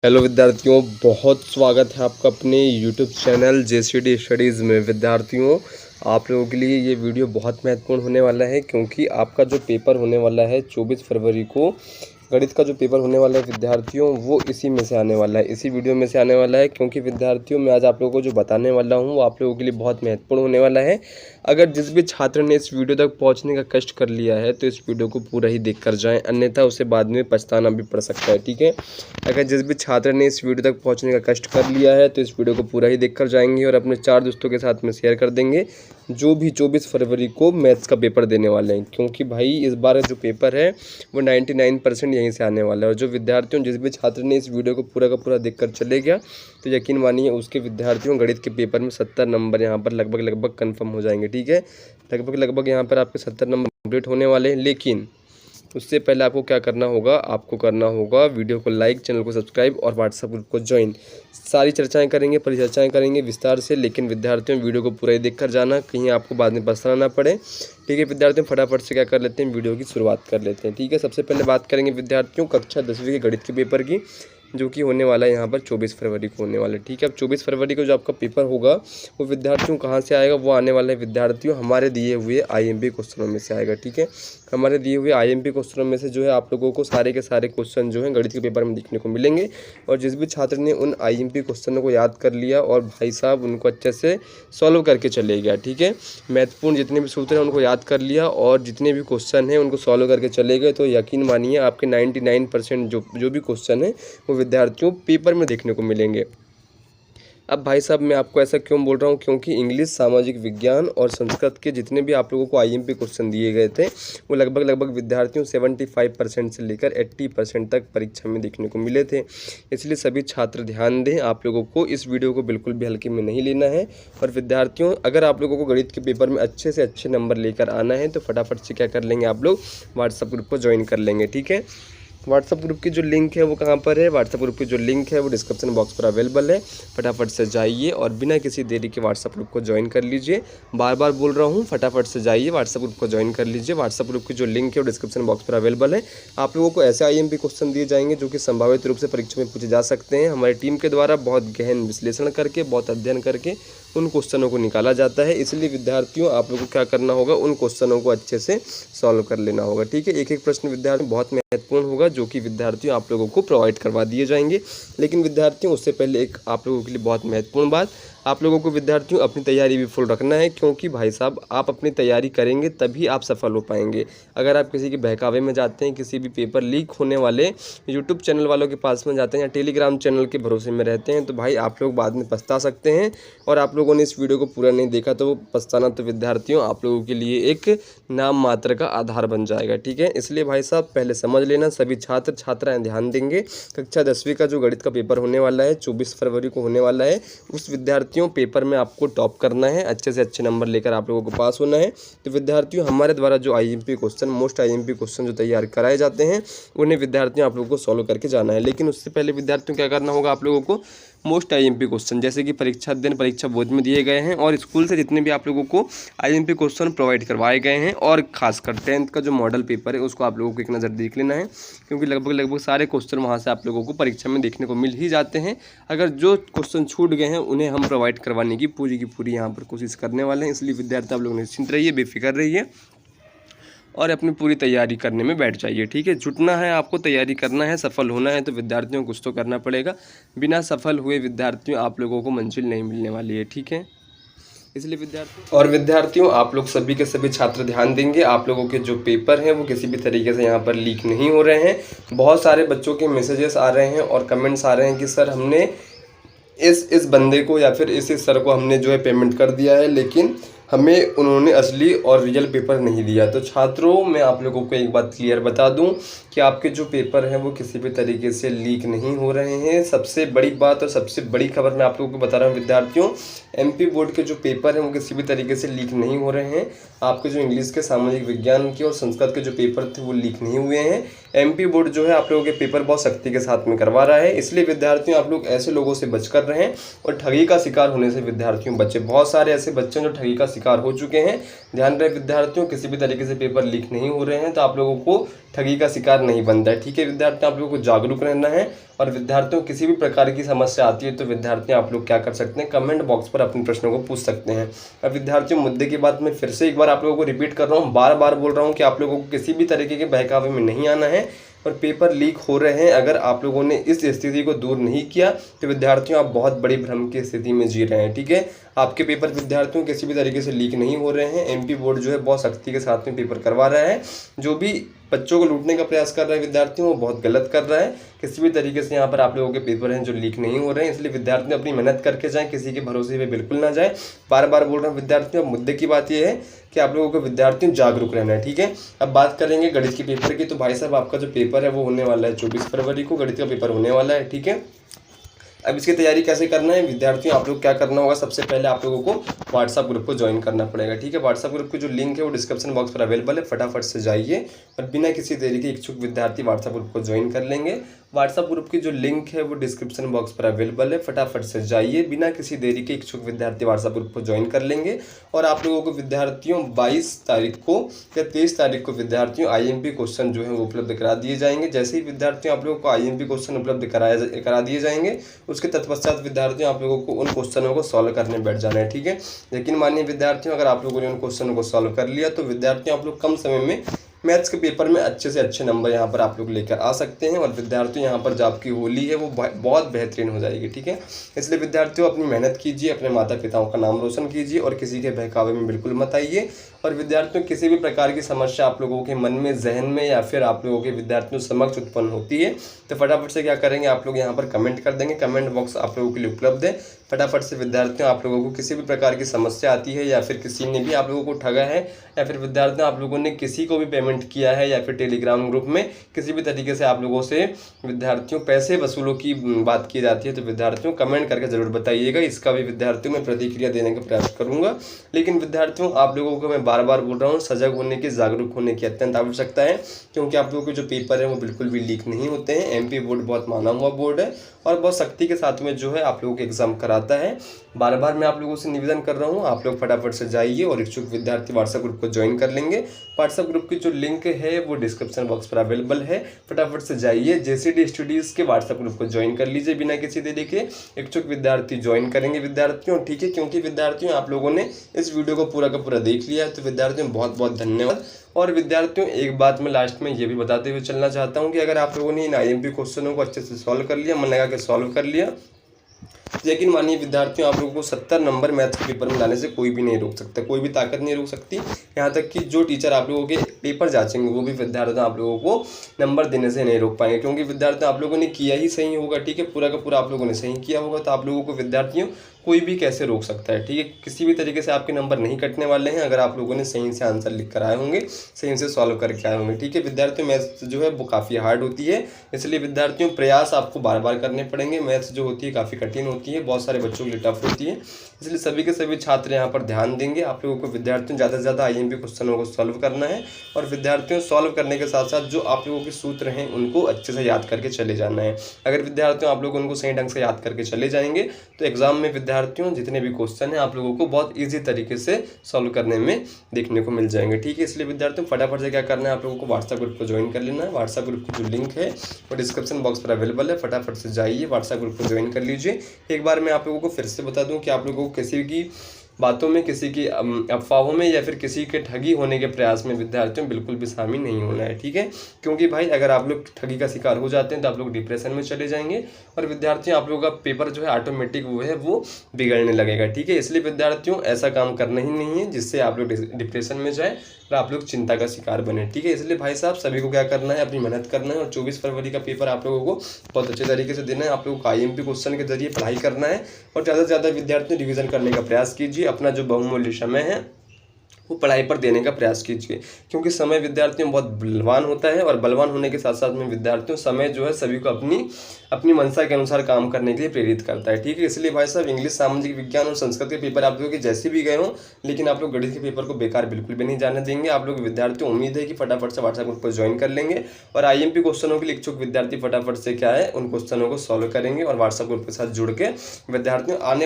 Hello विद्यार्थियों, बहुत स्वागत है आपका अपने यूट्यूब चैनल जेसीडी स्टडीज़ में। विद्यार्थियों, आप लोगों के लिए ये वीडियो बहुत महत्वपूर्ण होने वाला है क्योंकि आपका जो पेपर होने वाला है 24 फरवरी को, गणित का जो पेपर होने वाला है विद्यार्थियों, वो इसी में से आने वाला है, इसी वीडियो में से आने वाला है। क्योंकि विद्यार्थियों, मैं आज आप लोगों को जो बताने वाला हूँ वो आप लोगों के लिए बहुत महत्वपूर्ण होने वाला है। अगर जिस भी छात्र ने इस वीडियो तक पहुँचने का कष्ट कर लिया है तो इस वीडियो को पूरा ही देख कर जाएँ, अन्यथा उसे बाद में पछताना भी पड़ सकता है। ठीक है, अगर जिस भी छात्र ने इस वीडियो तक पहुंचने का कष्ट कर लिया है तो इस वीडियो को पूरा ही देखकर जाएंगे और अपने 4 दोस्तों के साथ में शेयर कर देंगे जो भी 24 फरवरी को मैथ्स का पेपर देने वाले हैं। क्योंकि भाई इस बार जो पेपर है वो 99% यहीं से आने वाला है। और जो विद्यार्थियों, जिस भी छात्र ने इस वीडियो को पूरा का पूरा देखकर चले गया तो यकीन मानिए उसके विद्यार्थियों गणित के पेपर में 70 नंबर यहाँ पर लगभग कन्फर्म हो जाएंगे। ठीक है, लगभग यहाँ पर आपके 70 नंबर कंप्लीट होने वाले हैं। लेकिन उससे पहले आपको क्या करना होगा, आपको करना होगा वीडियो को लाइक, चैनल को सब्सक्राइब और व्हाट्सएप ग्रुप को ज्वाइन। सारी चर्चाएं करेंगे, परिचर्चाएं करेंगे विस्तार से। लेकिन विद्यार्थियों, वीडियो को पूरा ही देखकर जाना, कहीं आपको बाद में पछताना ना पड़े। ठीक है विद्यार्थियों, फटाफट से क्या कर लेते हैं, वीडियो की शुरुआत कर लेते हैं। ठीक है, सबसे पहले बात करेंगे विद्यार्थियों कक्षा 10वीं के गणित के पेपर की, जो कि होने वाला है यहाँ पर 24 फरवरी को होने वाला है। ठीक है, अब 24 फरवरी को जो आपका पेपर होगा वो विद्यार्थियों कहाँ से आएगा, वो आने वाला है विद्यार्थियों हमारे दिए हुए आईएमपी क्वेश्चनों में से आएगा। ठीक है, हमारे दिए हुए आईएमपी क्वेश्चनों में से जो है आप लोगों को सारे के सारे क्वेश्चन जो हैं गणित के पेपर में देखने को मिलेंगे। और जिस भी छात्र ने उन आईएमपी क्वेश्चनों को याद कर लिया और भाई साहब उनको अच्छे से सॉल्व करके चले गया, ठीक है, महत्वपूर्ण जितने भी सूत्र हैं उनको याद कर लिया और जितने भी क्वेश्चन हैं उनको सॉल्व करके चले गए, तो यकीन मानिए आपके 99% जो भी क्वेश्चन है वो विद्यार्थियों पेपर में देखने को मिलेंगे। अब भाई साहब मैं आपको ऐसा क्यों बोल रहा हूँ, क्योंकि इंग्लिश, सामाजिक विज्ञान और संस्कृत के जितने भी आप लोगों को आईएमपी क्वेश्चन दिए गए थे वो लगभग विद्यार्थियों 75% से लेकर 80% तक परीक्षा में देखने को मिले थे। इसलिए सभी छात्र ध्यान दें, आप लोगों को इस वीडियो को बिल्कुल भी हल्के में नहीं लेना है। और विद्यार्थियों, अगर आप लोगों को गणित के पेपर में अच्छे से अच्छे नंबर लेकर आना है तो फटाफट से क्या कर लेंगे, आप लोग व्हाट्सएप ग्रुप को ज्वाइन कर लेंगे। ठीक है, व्हाट्सएप ग्रुप की जो लिंक है वो कहाँ पर है, व्हाट्सएप ग्रुप की जो लिंक है वो डिस्क्रिप्शन बॉक्स पर अवेलेबल है। फटाफट से जाइए और बिना किसी देरी के व्हाट्सएप ग्रुप को ज्वाइन कर लीजिए। बार बार बोल रहा हूँ, फटाफट से जाइए व्हाट्सएप ग्रुप को ज्वाइन कर लीजिए। व्हाट्सएप ग्रुप की जो लिंक है वो डिस्क्रिप्शन बॉक्स पर अवेलेबल है। आप लोगों को ऐसे आईएमपी क्वेश्चन दिए जाएंगे जो कि संभावित रूप से परीक्षा में पूछे जा सकते हैं। हमारी टीम के द्वारा बहुत गहन विश्लेषण करके, बहुत अध्ययन करके उन क्वेश्चनों को निकाला जाता है। इसलिए विद्यार्थियों, आप लोगों को क्या करना होगा, उन क्वेश्चनों को अच्छे से सॉल्व कर लेना होगा। ठीक है, एक एक प्रश्न विद्यार्थी बहुत महत्वपूर्ण होगा जो कि विद्यार्थियों आप लोगों को प्रोवाइड करवा दिए जाएंगे। लेकिन विद्यार्थियों, उससे पहले एक आप लोगों के लिए बहुत महत्वपूर्ण बात, आप लोगों को विद्यार्थियों अपनी तैयारी भी फुल रखना है। क्योंकि भाई साहब आप अपनी तैयारी करेंगे तभी आप सफल हो पाएंगे। अगर आप किसी के बहकावे में जाते हैं, किसी भी पेपर लीक होने वाले यूट्यूब चैनल वालों के पास में जाते हैं या टेलीग्राम चैनल के भरोसे में रहते हैं तो भाई आप लोग बाद में पछता सकते हैं। और आप लोगों ने इस वीडियो को पूरा नहीं देखा तो पछताना तो विद्यार्थियों आप लोगों के लिए एक नाम मात्र का आधार बन जाएगा। ठीक है, इसलिए भाई साहब पहले समझ लेना, सभी छात्र छात्राएं ध्यान देंगे। कक्षा 10वीं का जो गणित का पेपर होने वाला है 24 फरवरी को होने वाला है, उस विद्यार्थियों पेपर में आपको टॉप करना है, अच्छे से अच्छे नंबर लेकर आप लोगों को पास होना है। तो विद्यार्थियों, हमारे द्वारा जो IMP question, most IMP question जो तैयार कराए जाते हैं उन्हें विद्यार्थियों आप लोगों को सॉल्व करके जाना है। लेकिन उससे पहले विद्यार्थियों क्या करना होगा, आप लोगों को मोस्ट आईएमपी क्वेश्चन जैसे कि परीक्षा दिन, परीक्षा बोर्ड में दिए गए हैं और स्कूल से जितने भी आप लोगों को आईएमपी क्वेश्चन प्रोवाइड करवाए गए हैं, और खासकर 10th का जो मॉडल पेपर है उसको आप लोगों को एक नज़र देख लेना है। क्योंकि लगभग सारे क्वेश्चन वहाँ से आप लोगों को परीक्षा में देखने को मिल ही जाते हैं। अगर जो क्वेश्चन छूट गए हैं उन्हें हम प्रोवाइड करवाने की पूरी यहाँ पर कोशिश करने वाले हैं। इसलिए विद्यार्थी आप लोग निश्चिंत रहिए, बेफिक्र रहिए और अपनी पूरी तैयारी करने में बैठ जाइए। ठीक है, जुटना है आपको, तैयारी करना है, सफल होना है तो विद्यार्थियों को कुछ तो करना पड़ेगा। बिना सफल हुए विद्यार्थियों आप लोगों को मंजिल नहीं मिलने वाली है। ठीक है, इसलिए विद्यार्थियों आप लोग सभी के सभी छात्र ध्यान देंगे। आप लोगों के जो पेपर हैं वो किसी भी तरीके से यहाँ पर लीक नहीं हो रहे हैं। बहुत सारे बच्चों के मैसेजेस आ रहे हैं और कमेंट्स आ रहे हैं कि सर हमने इस बंदे को या फिर इस सर को हमने जो है पेमेंट कर दिया है, लेकिन हमें उन्होंने असली और रियल पेपर नहीं दिया। तो छात्रों, मैं आप लोगों को एक बात क्लियर बता दूं कि आपके जो पेपर हैं वो किसी भी तरीके से लीक नहीं हो रहे हैं। सबसे बड़ी बात और सबसे बड़ी खबर मैं आप लोगों को बता रहा हूं विद्यार्थियों, एमपी बोर्ड के जो पेपर हैं वो किसी भी तरीके से लीक नहीं हो रहे हैं। आपके जो इंग्लिश के, सामाजिक विज्ञान के और संस्कृत के जो पेपर थे वो लीक नहीं हुए हैं। एमपी बोर्ड जो है आप लोगों के पेपर बहुत सख्ती के साथ में करवा रहा है। इसलिए विद्यार्थियों, आप लोग ऐसे लोगों से बचकर रहें और ठगी का शिकार होने से विद्यार्थियों बचे। बहुत सारे ऐसे बच्चे जो ठगी का शिकार हो चुके हैं। ध्यान रहे विद्यार्थियों, किसी भी तरीके से पेपर लीक नहीं हो रहे हैं तो आप लोगों को ठगी का शिकार नहीं बनता है। ठीक है विद्यार्थियों, आप लोगों को जागरूक रहना है और विद्यार्थियों किसी भी प्रकार की समस्या आती है तो विद्यार्थी आप लोग क्या कर सकते हैं, कमेंट बॉक्स पर अपने प्रश्नों को पूछ सकते हैं। अब विद्यार्थियों मुद्दे की बात मैं फिर से एक बार आप लोगों को रिपीट कर रहा हूँ, बार बार बोल रहा हूँ कि आप लोगों को किसी भी तरीके के बहकावे में नहीं आना है और पेपर लीक हो रहे हैं। अगर आप लोगों ने इस स्थिति को दूर नहीं किया तो विद्यार्थियों आप बहुत बड़ी भ्रम की स्थिति में जी रहे हैं। ठीक है, आपके पेपर विद्यार्थियों किसी भी तरीके से लीक नहीं हो रहे हैं। एमपी बोर्ड जो है बहुत सख्ती के साथ में पेपर करवा रहा है। जो भी बच्चों को लूटने का प्रयास कर रहा है विद्यार्थियों, वो बहुत गलत कर रहा है। किसी भी तरीके से यहाँ पर आप लोगों के पेपर हैं जो लीक नहीं हो रहे हैं, इसलिए विद्यार्थी अपनी मेहनत करके जाएं, किसी के भरोसे पे बिल्कुल ना जाए। बार बार बोल रहा हूँ विद्यार्थियों, मुद्दे की बात यह है कि आप लोगों को विद्यार्थियों जागरूक रहना है। ठीक है, अब बात करेंगे गणित के पेपर की। तो भाई साहब आपका जो पेपर है वो होने वाला है 24 फरवरी को, गणित का पेपर होने वाला है। ठीक है, अब इसकी तैयारी कैसे करना है विद्यार्थियों, आप लोग क्या करना होगा, सबसे पहले आप लोगों को व्हाट्सएप ग्रुप को ज्वाइन करना पड़ेगा। ठीक है, व्हाट्सएप ग्रुप की जो लिंक है वो डिस्क्रिप्शन बॉक्स पर अवेलेबल है, फटाफट से जाइए और बिना किसी देरी के इच्छुक विद्यार्थी व्हाट्सएप ग्रुप को ज्वाइन कर लेंगे। व्हाट्सएप ग्रुप की जो लिंक है वो डिस्क्रिप्शन बॉक्स पर अवेलेबल है, फटाफट से जाइए, बिना किसी देरी के इच्छुक विद्यार्थी व्हाट्सएप ग्रुप को ज्वाइन कर लेंगे। और आप लोगों को विद्यार्थियों 22 तारीख को या 23 तारीख को विद्यार्थियों आईएमपी क्वेश्चन जो है वो उपलब्ध करा दिए जाएंगे। जैसे ही विद्यार्थियों आप लोगों को आईएमपी क्वेश्चन उपलब्ध करा दिए जाएंगे, उसके तत्पश्चात विद्यार्थियों आप लोगों को उन क्वेश्चनों को सॉल्व करने बैठ जाना है। ठीक है, लेकिन मानिए विद्यार्थियों अगर आप लोगों ने उन क्वेश्चनों को सॉल्व कर लिया तो विद्यार्थियों आप लोग कम समय में मैथ्स के पेपर में अच्छे से अच्छे नंबर यहाँ पर आप लोग लेकर आ सकते हैं। और विद्यार्थियों यहाँ पर जो आपकी होली है वो बहुत बेहतरीन हो जाएगी। ठीक है, इसलिए विद्यार्थियों अपनी मेहनत कीजिए, अपने माता पिताओं का नाम रोशन कीजिए और किसी के बहकावे में बिल्कुल मत आइए। और विद्यार्थियों किसी भी प्रकार की समस्या आप लोगों के मन में, जहन में या फिर आप लोगों के विद्यार्थियों समक्ष उत्पन्न होती है तो फटाफट से क्या करेंगे, आप लोग यहाँ पर कमेंट कर देंगे। कमेंट बॉक्स आप लोगों के लिए उपलब्ध है, फटाफट से विद्यार्थियों आप लोगों को किसी भी प्रकार की समस्या आती है या फिर किसी ने भी आप लोगों को ठगा है या फिर विद्यार्थियों आप लोगों ने किसी को भी पेमेंट किया है या फिर टेलीग्राम ग्रुप में किसी भी तरीके से आप लोगों से विद्यार्थियों पैसे वसूलों की बात की जाती है तो विद्यार्थियों कमेंट करके ज़रूर बताइएगा। इसका भी विद्यार्थियों में प्रतिक्रिया देने का प्रयास करूंगा। लेकिन विद्यार्थियों आप लोगों को मैं बार बार बोल रहा हूँ, सजग होने की, जागरूक होने की अत्यंत आवश्यकता है, क्योंकि आप लोगों के जो पेपर है वो बिल्कुल भी लीक नहीं होते हैं। एमपी बोर्ड बहुत माना हुआ बोर्ड है और बहुत सख्ती के साथ में जो है आप लोगों को एग्जाम कराता है। बार बार मैं आप लोगों से निवेदन कर रहा हूँ, आप लोग फटाफट से जाइए और इच्छुक विद्यार्थी व्हाट्सएप ग्रुप को ज्वाइन कर लेंगे। व्हाट्सएप ग्रुप की जो लिंक है वो डिस्क्रिप्शन बॉक्स पर अवेलेबल है, फटाफट से जाइए, जेसीडी स्टडीज़ के व्हाट्सएप ग्रुप को ज्वाइन कर लीजिए। बिना किसी देरी के इच्छुक विद्यार्थी ज्वाइन करेंगे विद्यार्थियों। ठीक है, क्योंकि विद्यार्थियों आप लोगों ने इस वीडियो को पूरा का पूरा देख लिया है तो विद्यार्थियों बहुत बहुत धन्यवाद। और विद्यार्थियों एक बात मैं लास्ट में ये भी बताते हुए चलना चाहता हूँ कि अगर आप लोगों ने इन आईएमपी क्वेश्चनों को अच्छे से सॉल्व कर लिया, मन लगा के सॉल्व कर लिया, लेकिन मानिए विद्यार्थियों आप लोगों को 70 नंबर मैथ्स के पेपर में लाने से कोई भी नहीं रोक सकता, कोई भी ताकत नहीं रोक सकती। यहाँ तक कि जो टीचर आप लोगों के पेपर जांचेंगे वो भी विद्यार्थियों आप लोगों को नंबर देने से नहीं रोक पाएंगे, क्योंकि विद्यार्थियों आप लोगों ने किया ही सही होगा। ठीक है, पूरा का पूरा आप लोगों ने सही किया होगा तो आप लोगों को विद्यार्थियों कोई भी कैसे रोक सकता है। ठीक है, किसी भी तरीके से आपके नंबर नहीं कटने वाले हैं अगर आप लोगों ने सही से आंसर लिख कर आए होंगे, सही से सॉल्व करके आए होंगे। ठीक है विद्यार्थियों, मैथ्स जो है वो काफ़ी हार्ड होती है, इसलिए विद्यार्थियों प्रयास आपको बार बार करने पड़ेंगे। मैथ्स जो होती है काफ़ी कठिन होती है, बहुत सारे बच्चों के लिए टफ होती है, इसलिए सभी के सभी छात्र यहाँ पर ध्यान देंगे। आप लोगों को विद्यार्थियों ज़्यादा से ज़्यादा आईएमपी क्वेश्चनों को सॉल्व करना है और विद्यार्थियों सॉल्व करने के साथ साथ जो आप लोगों के सूत्र हैं उनको अच्छे से याद करके चले जाना है। अगर विद्यार्थियों आप लोग उनको सही ढंग से याद करके चले जाएंगे तो एग्जाम में विद्यार्थियों जितने भी क्वेश्चन है आप लोगों को बहुत ईजी तरीके से सॉल्व करने में देखने को मिल जाएंगे। ठीक है, इसलिए विद्यार्थियों फटाफट से क्या करना है, आप लोगों को व्हाट्सएप ग्रुप को ज्वाइन कर लेना है। व्हाट्सएप ग्रुप की जो लिंक है वो डिस्क्रिप्शन बॉक्स पर अवेलेबल है, फटाफट से जाइए व्हाट्सएप ग्रुप को ज्वाइन कर लीजिए। एक बार मैं आप लोगों को फिर से बता दूं कि आप लोगों को किसी की बातों में, किसी की अफवाहों में या फिर किसी के ठगी होने के प्रयास में विद्यार्थियों बिल्कुल भी शामिल नहीं होना है। ठीक है, क्योंकि भाई अगर आप लोग ठगी का शिकार हो जाते हैं तो आप लोग डिप्रेशन में चले जाएंगे और विद्यार्थियों आप लोगों का पेपर जो है ऑटोमेटिक वो बिगड़ने लगेगा। ठीक है, इसलिए विद्यार्थियों ऐसा काम करना ही नहीं है जिससे आप लोग डिप्रेशन में जाए और आप लोग चिंता का शिकार बने। ठीक है, इसलिए भाई साहब सभी को क्या करना है, अपनी मेहनत करना है और 24 फरवरी का पेपर आप लोगों को बहुत अच्छे तरीके से देना है। आप लोगों को आईएमपी क्वेश्चन के जरिए पढ़ाई करना है और ज़्यादा से ज़्यादा विद्यार्थियों रिवीजन करने का प्रयास कीजिए। अपना जो बहुमूल्य समय है वो पढ़ाई पर देने का प्रयास कीजिए, क्योंकि समय विद्यार्थियों बहुत बलवान होता है और बलवान होने के साथ साथ में विद्यार्थियों समय जो है सभी को अपनी मंशा के अनुसार काम करने के लिए प्रेरित करता है। ठीक है, इसलिए भाई साहब इंग्लिश, सामाजिक विज्ञान और संस्कृत के पेपर आप लोगों के जैसे भी गए हों, लेकिन आप लोग गणित के पेपर को बेकार बिल्कुल भी नहीं जाने देंगे। आप लोग विद्यार्थियों उम्मीद है कि फटाफट से व्हाट्सएप ग्रुप को ज्वाइन कर लेंगे और आईएमपी क्वेश्चनों के लिए इच्छुक विद्यार्थी फटाफट से क्या है उन क्वेश्चनों को सॉल्व करेंगे और व्हाट्सएप ग्रुप के साथ जुड़ के विद्यार्थियों आने